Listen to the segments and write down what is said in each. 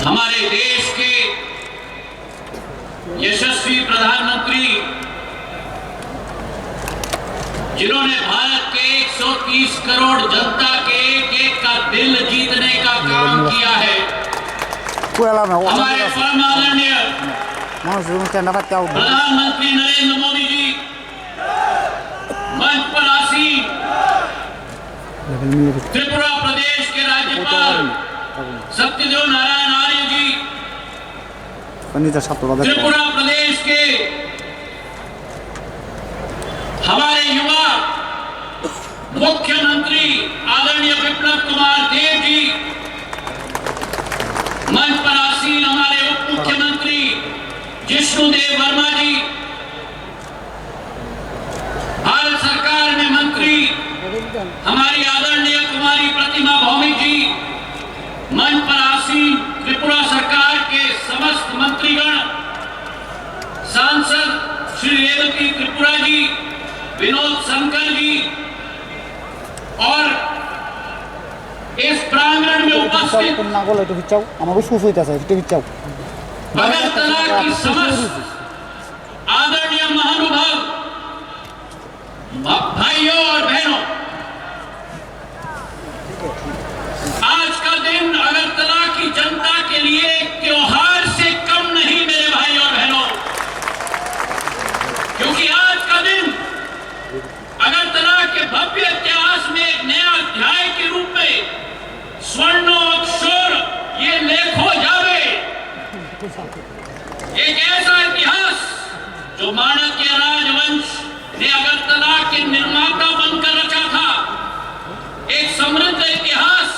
हमारे देश के यशस्वी प्रधानमंत्री जिन्होंने भारत के 130 करोड़ जनता के एक का दिल जीतने का काम किया है, हमारे परम आदरणीय प्रधानमंत्री नरेंद्र मोदी जी मंच पर आसीन त्रिपुरा प्रदेश के राज्यपाल सत्यदेव नारायण आर्य जी, त्रिपुरा प्रदेश के हमारे युवा मुख्यमंत्री आदरणीय विप्लव कुमार देव जी, मंच पर आसीन हमारे उप मुख्यमंत्री जिष्णुदेव वर्मा जी, भारत सरकार में मंत्री हमारी आदरणीय कुमारी प्रतिमा भौमिक जी, मंच पर आसीन त्रिपुरा सरकार के समस्त मंत्रीगण, सांसद श्री रेवती त्रिपुरा जी, विनोद शंकर जी और इस प्रांगण में उपस्थित अगरतला की समस्त आदरणीय महानुभाव भाइयों और बहनों, आज का दिन अगरतला की जनता के लिए एक त्योहार से कम नहीं मेरे भाई और बहनों, क्योंकि आज का दिन अगरतला के भव्य इतिहास में एक नया अध्याय के रूप में स्वर्णोक्षर ये लेखो जावे, एक ऐसा इतिहास जो माणक्य राजवंश ने अगरतला के निर्माता बनकर रचा था, एक समृद्ध इतिहास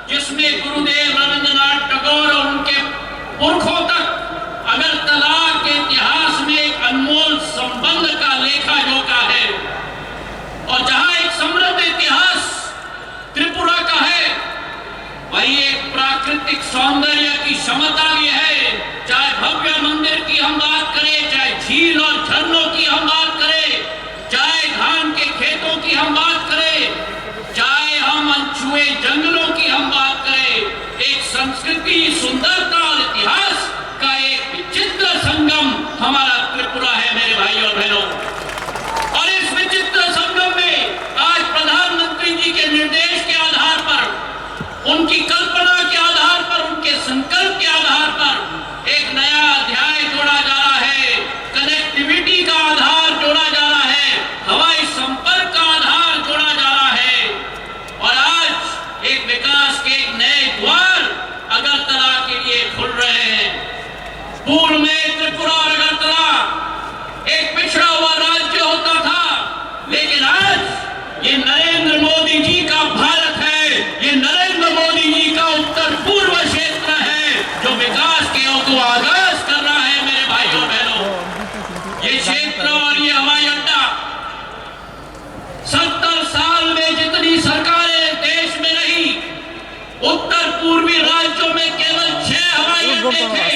जिसमें गुरुदेव रविंद्रनाथ टैगोर और उनके पुरखों तक अगरतला के इतिहास में एक अनमोल संबंध का लेखा जोखा है, और जहां एक समृद्ध इतिहास त्रिपुरा का है, वही एक प्राकृतिक सौंदर्य की क्षमता भी है। चाहे भव्य मंदिर की हम बात करें, चाहे झील और झरनों की हम बात करें, चाहे धान के खेतों की हम बात करें, चाहे हम अनछुए जंगलों की हम बात करें, एक संस्कृति, सुंदरता और इतिहास का एक विचित्र संगम हमारा त्रिपुरा है मेरे भाई और बहनों। और इस विचित्र संगम में आज प्रधानमंत्री जी के निर्देश के आधार पर, उनकी कल्पना के आधार पर, उनके संकल्प के आधार पर एक नया अध्याय जोड़ा जा रहा है, कनेक्टिविटी का आधार जोड़ा जा रहा है, हवाई संपर्क का आधार जोड़ा जा रहा है, और आज एक विकास के एक नए द्वार अगरतला के लिए खुल रहे हैं। पूर्व में त्रिपुरा और अगरतला एक पिछड़ा हुआ राज्य होता था, लेकिन आज ये नरेंद्र मोदी जी का भारत है, ये नरेंद्र मोदी जी का उत्तर पूर्व क्षेत्र है जो विकास के को आगाज कर रहा है मेरे भाइयों बहनों। ये क्षेत्र और ये हवाई अड्डा 70 साल में जितनी सरकारें देश में रही, उत्तर पूर्वी राज्यों में केवल 6 हवाई अड्डे थे,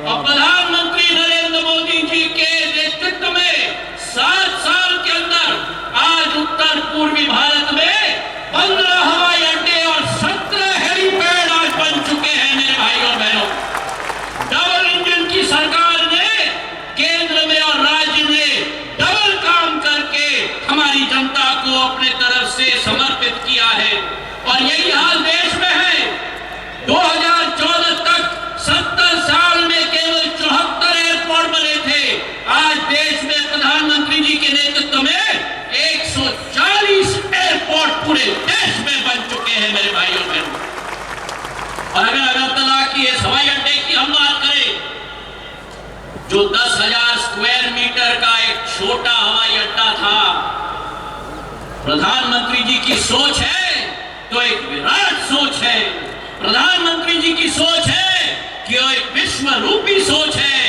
और प्रधानमंत्री नरेंद्र मोदी जी के नेतृत्व में 7 साल के अंदर आज उत्तर पूर्वी भारत में 15 हवाई अड्डे और 17 हेलीपैड आज बन चुके हैं मेरे भाइयों और बहनों। डबल इंजन की सरकार ने केंद्र में और राज्य में डबल काम करके हमारी जनता को अपने तरफ से समर्पित किया है, और यही हाल देश में है। 2014 तक 70 साल में केवल 74 एयरपोर्ट बने थे, आज देश में प्रधानमंत्री जी के नेतृत्व में 140 एयरपोर्ट पूरे देश में बन चुके हैं मेरे भाइयों बहनों। और अगर अगरतला की इस हवाई अड्डे की हम बात करें, जो 10,000 स्क्वायर मीटर का एक छोटा हवाई अड्डा था, प्रधानमंत्री जी की सोच है तो एक विराट सोच है। प्रधानमंत्री जी की सोच है कि वो एक विश्व रूपी सोच है।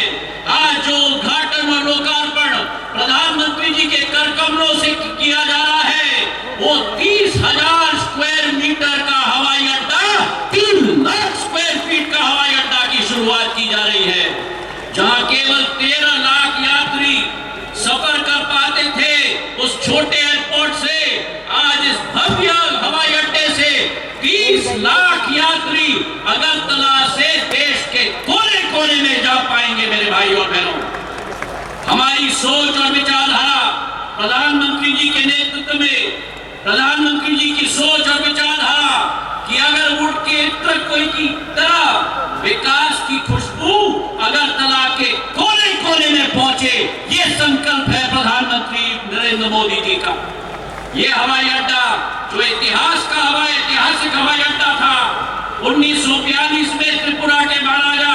आज जो उद्घाटन और लोकार्पण प्रधानमंत्री जी के कर कमलों से किया जा रहा है, वो 30,000 स्क्वायर मीटर का हवाई अड्डा, 3 लाख स्क्वायर फीट का हवाई अड्डा की शुरुआत की जा रही है, जहां केवल 13 लाख यात्री सफर कर पाते थे उस छोटे एयरपोर्ट से। आज इस भव्य हवाई अड्डे से 30 लाख यात्री अगरतला से देश भाई और बहनों, हमारी सोच और विचारधारा प्रधानमंत्री जी के नेतृत्व में, प्रधानमंत्री जी की सोच और विचारधारा कि अगर वुड के इत्र कोई की तरह विकास की खुशबू अगरतला के कोने कोने में पहुंचे, ये संकल्प है प्रधानमंत्री नरेंद्र मोदी जी का। ये हवाई अड्डा जो ऐतिहासिक हवाई अड्डा था, 1942 में त्रिपुरा के महाराजा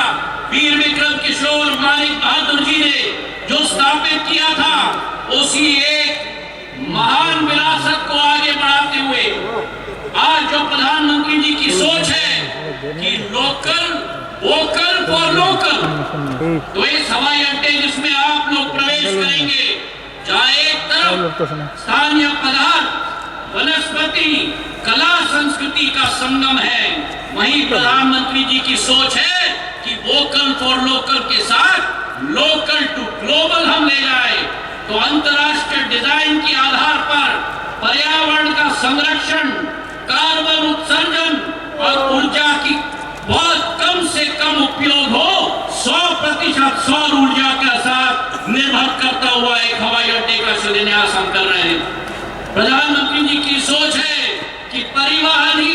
वीर विक्रम किशोर मानिक बहादुर जी ने जो स्थापित किया था, उसी एक महान विरासत को आगे बढ़ाते हुए आज जो प्रधानमंत्री जी की सोच है कि वोकल फॉर लोकल, तो इस हवाई अड्डे जिसमें आप लोग प्रवेश करेंगे, जहां एक तरफ स्थानीय पदार्थ, वनस्पति, कला, संस्कृति का संगम है, वहीं प्रधानमंत्री जी की सोच है कि वोकल फॉर लोकल के साथ लोकल टू ग्लोबल हम ले जाए। तो अंतर्राष्ट्रीय डिजाइन के आधार पर पर्यावरण का संरक्षण, कार्बन उत्सर्जन और ऊर्जा की बहुत कम से कम उपयोग हो, 100% सौर ऊर्जा के साथ निर्भर करता हुआ एक हवाई अड्डे का शिलान्यास हम कर रहे हैं। प्रधानमंत्री जी की सोच है कि परिवहन ही